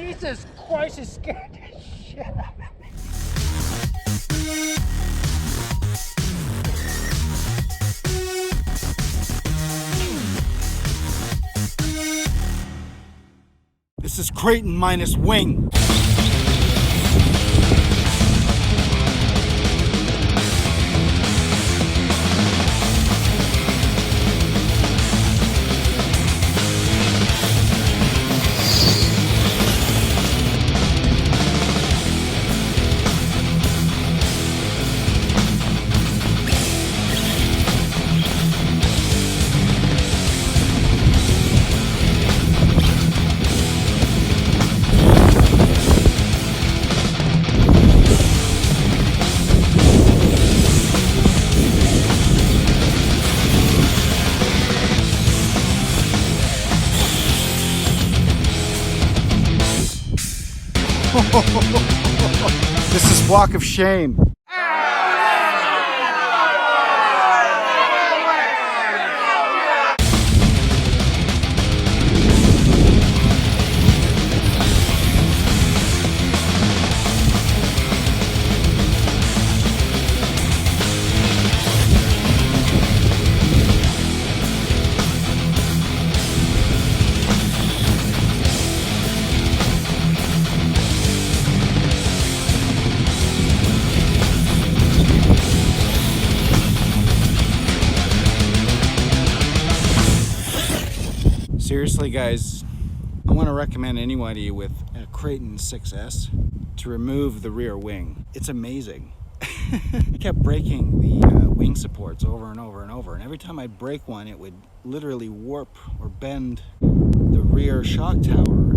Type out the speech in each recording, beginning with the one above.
Jesus Christ, it scared the shit out of me. This is Kraton minus wing. This is walk of shame. Seriously guys, I want to recommend anybody with a Kraton 6S to remove the rear wing. It's amazing. I kept breaking the wing supports over and over and over, and every time I'd break one it would literally warp or bend the rear shock tower.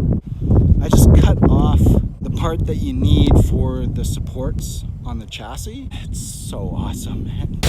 I just cut off the part that you need for the supports on the chassis. It's so awesome, man.